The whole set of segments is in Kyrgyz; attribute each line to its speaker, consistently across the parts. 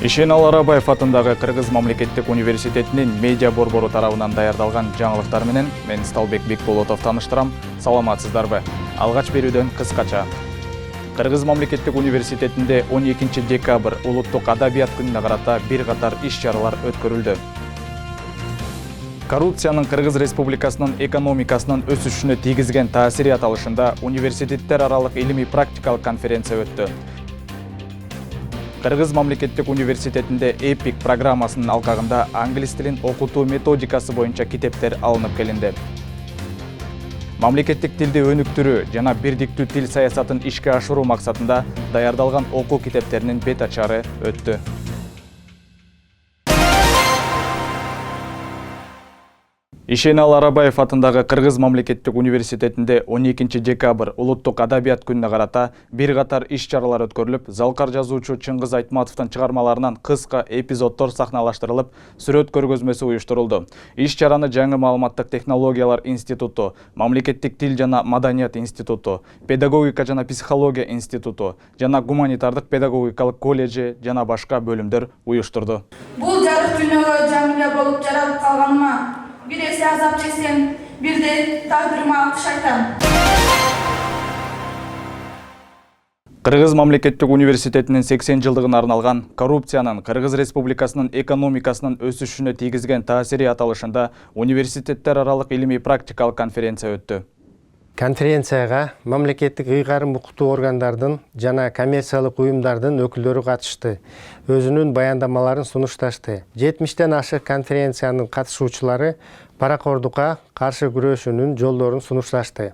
Speaker 1: Ишенал Арабаев атындагы Кыргыз мамлекеттик университетинин медиа борбору тарабынан даярдалган жаңылыктар менен мен Сталбек Бекболотов тааныштырам. Саламатсыздарбы? Алгач берүүдөн кыскача. Кыргыз мамлекеттик университетинде 12 декабрь улуттук адабият күнүнө карата бир катар иш-чаралар өткөрүлдү. Коррупциянын Кыргыз Республикасынын экономикасынын өсүшүнө тийгизген таасири аталышында университеттер аралык илимий практикалык конференция өттү. Кыргыз мамлекеттик университетинде ЭПИК программасынын алкагында англис тилин окутуу методикасы боюнча китептер алынып келинди. Мамлекеттик тилди өнүктүрүү жана бирдиктүү тил саясатын ишке ашыруу максатында даярдалган окуу китептеринин бет ачары өттү. Ишенал Арабаев атындагы Кыргыз мамлекеттик университетинде 12 декабрь улуттук адабият күнүнө карата бир катар иш-чаралар өткөрүлүп, залкар жазуучу Чыңгыз Айтматовдун чыгармаларынан кыска эпизоддор сахналаштырылып, сүрөт көргөзмөсү уюштурулду. Иш-чараны Жаңы маалыматтык технологиялар институту, Мамлекеттик тил жана маданият институту, Педагогика жана психология институту жана Гуманитардык педагогикалык колледжи жана башка бөлүмдөр уюштурду.
Speaker 2: Бул жарык дүйнөгө жамиле болуп жаралып калганыма bir есе азап чексем, bir de тагдырыма алкыш айтам.
Speaker 1: Кыргыз мамлекеттик университетинин 80 жылдыгына арналган коррупциянын Кыргыз Республикасынын экономикасынын өсүшүнө тийгизген таасири аталышында университеттер аралык илимий практикалык конференция өттү.
Speaker 3: Конференцияга мамлекеттик ыйгарым укуктуу органдардын жана коммерциялык уюмдардын өкүлдөрү катышты. Өзүнүн баяндамаларын сунушташты. 70тен ашык конференциянын катышуучулары паракордукка каршы күрөшүүнүн жолдорун сунушташты.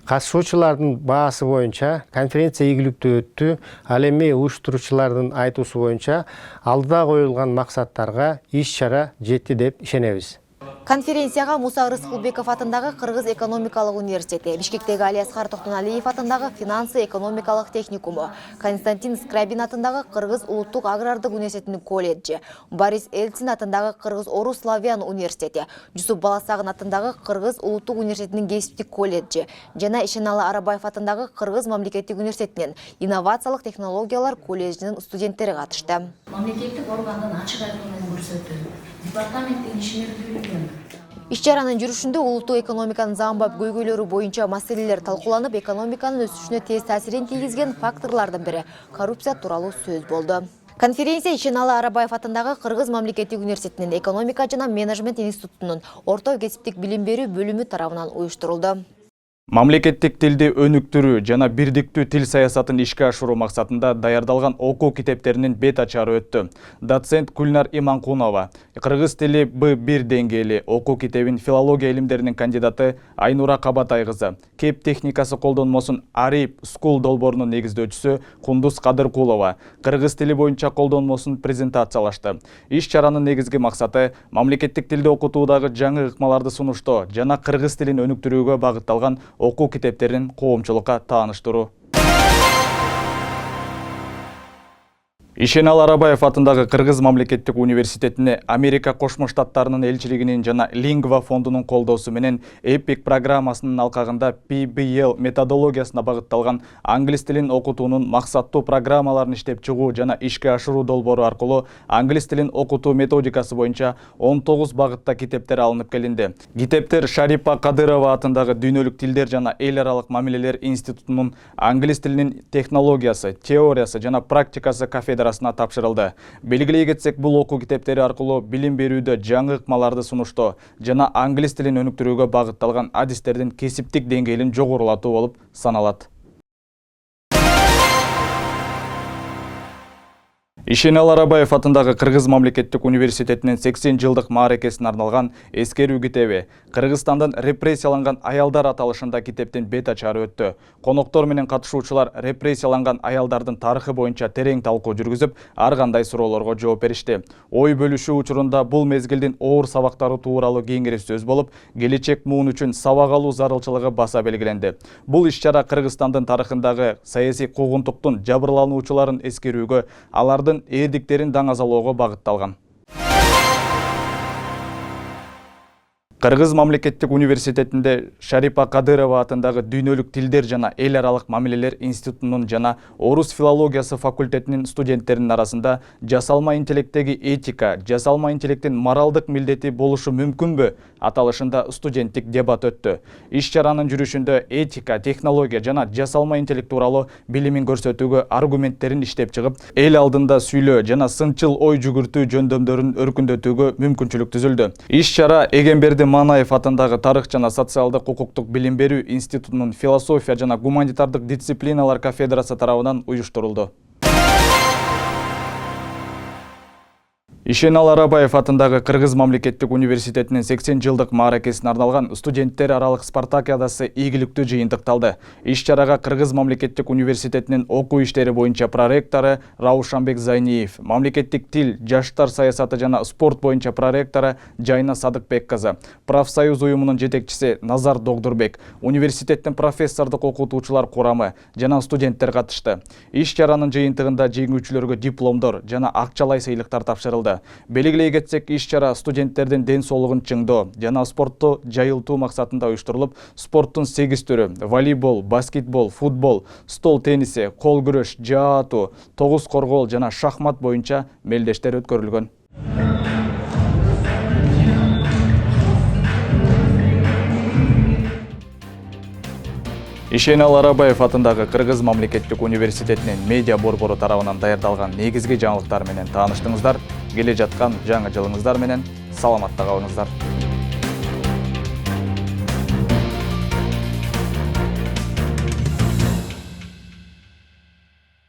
Speaker 3: Катышуучулардын баасы боюнча конференция ийгиликтүү өттү. Ал эми уюштуруучулардын айтуусу боюнча алдыда коюлган максаттарга иш-чара жетти деп ишенебиз.
Speaker 4: Конференцияга Муса Рыскулбеков атындагы Кыргыз экономикалык университети, Бишкектеги Алиаскар Токтоналиев атындагы финансы экономикалык техникуму, Константин Скрабин атындагы Кыргыз улуттук агрардык университетинин колледжи, Борис Эльцин атындагы Кыргыз Орус Славян университети, Жусуп Баласагын атындагы Кыргыз улуттук университетинин кесиптик колледжи жана Ишеналы Арабаев атындагы Кыргыз мамлекеттик университетинин инновациялык технологиялар колледжинин студенттери катышты.
Speaker 5: Мамлекеттик органдын ачык айтканын көрсөттү. Департаменттин ишмердүүлүгүн.
Speaker 4: Иш-чаранын жүрүшүндө улуттук экономиканын заманбап көйгөйлөрү боюнча маселелер талкууланып, экономиканын өсүшүнө тез таасирин тийгизген факторлордун бири коррупция тууралуу сөз болду. Конференция Ишеналы Арабаев атындагы Кыргыз мамлекеттик университетинин экономика жана менеджмент институтунун орто кесиптик билим берүү бөлүмү тарабынан уюштурулду.
Speaker 1: Мамлекеттик тилди өнүктүрүү жана бирдиктүү тил саясатын ишке ашыруу максатында даярдалган окуу китептеринин бет ачары өттү. Доцент Гүлнар Иманкунова, Кыргыз тили Б1 деңгээли окуу китебин филология илимдеринин кандидаты Айнура Кабатай кызы, кеп техникасы колдонмосун Ариб Скул долбоорунун негиздөөчүсү Кундуз Кадыркулова кыргыз тили боюнча колдонмосун презентациялашты. Иш-чаранын негизги максаты мамлекеттик тилди окутуудагы жаңы ыкмаларды сунуштоо жана кыргыз тилин өнүктүрүүгө багытталган окуу китептерин коомчулукка тааныштыруу. Ишенал Арабаев атындагы Кыргыз мамлекеттик университетине Америка Кошмо Штаттарынын элчилигинин жана Lingva фондунун колдоосу менен ЭПИК программасынын алкагында PBL методологиясына багытталган англис тилин окутуунун максаттуу программаларын иштеп чыгуу жана ишке ашыруу долбоору аркылуу англис тилин окутуу методикасы боюнча 19 багытта китептер алынып келинди. Китептер Шарипа Кадырова атындагы Дүйнөлүк тилдер жана эл аралык мамилелер институтунун англис тилинин технологиясы, теориясы жана практикасы кафедрасына тапшырылды. Белгилей кетсек, бул окуу китептери аркылуу билим берүүдө жаңы ыкмаларды сунуштоо жана англис тилин өнүктүрүүгө багытталган адистердин кесиптик деңгээлин жогорулатуу болуп саналат. Ишенал Арабаев атындагы Кыргыз мамлекеттик университетинин 80 жылдык мааракесине арналган эскерүү китеби Кыргызстандын репрессияланган аялдар аталышында китептин бет ачары өттү. Коноктор менен катышуучулар репрессияланган аялдардын тарыхы боюнча терең талкуу жүргүзүп, ар кандай суроолорго жооп беришти. Ой бөлүшүү учурунда бул мезгилдин оор сабактары тууралуу кеңири сөз болуп, келечек муун үчүн сабак алуу зарылчылыгы баса белгиленди. Бул иш-чара Кыргызстандын тарыхындагы саясий куугунтуктун жабырлануучуларын эскерүүгө, алардын эдиктерин даңазалоого багытталган. Кыргыз мамлекеттик университетинде Шарипа Кадырова атындагы дүйнөлүк тилдер жана эл аралык мамилелер институтунун жана орус филологиясы факультетинин студенттеринин арасында жасалма интеллекттеги этика, жасалма интеллектин моралдык милдети болушу мүмкүнбү аталышында студенттик дебат өттү. Иш-чаранын жүрүшүндө этика, технология жана жасалма интеллект тууралуу билимин көрсөтүүгө аргументтерин иштеп чыгып, эл алдында сүйлөө жана сынчыл ой жүгүртүү жөндөмдөрүн өркүндөтүүгө мүмкүнчүлүк түзүлдү. Иш-чара Эгемберди Манаев атындагы тарых жана социалдык укуктук билим берүү институтунун философия жана гуманитардык дисциплиналар кафедрасы тарабынан уюштурулду. Ишенал Арабаев атындагы Кыргыз мамлекеттик университетинин 80 жылдык мааракесине арналган студенттер аралык спартакиадасы ийгиликтүү жыйынтыкталды. Иш-чарага Кыргыз мамлекеттик университетинин окуу иштери боюнча проректору Раушанбек Зайниев, мамлекеттик тил, жаштар саясаты жана спорт боюнча проректору Жайна Садыкбек кызы, профсоюз уюмунун жетекчиси Назар Догдурбек, университеттин профессордук окутуучулар курамы жана студенттер катышты. Иш-чаранын жыйынтыгында жеңүүчүлөргө дипломдор жана акчалай сыйлыктар тапшырылды. Белгилей кетсек, иш-чара студенттердин ден соолугун чыңдоо жана спортту жайылтуу максатында уюштурулуп, спорттун 8 түрү — волейбол, баскетбол, футбол, стол тенниси, кол күрөш, жаа атуу, тогуз коргоол жана шахмат боюнча мелдештер өткөрүлгөн. Ишенал Арабаев атындагы Кыргыз мамлекеттик университетинин медиа борбору тарабынан даярдалган негизги жаңылыктар менен тааныштыңыздар. Келе жаткан жаңы жылыңыздар менен саламатта калыңыздар.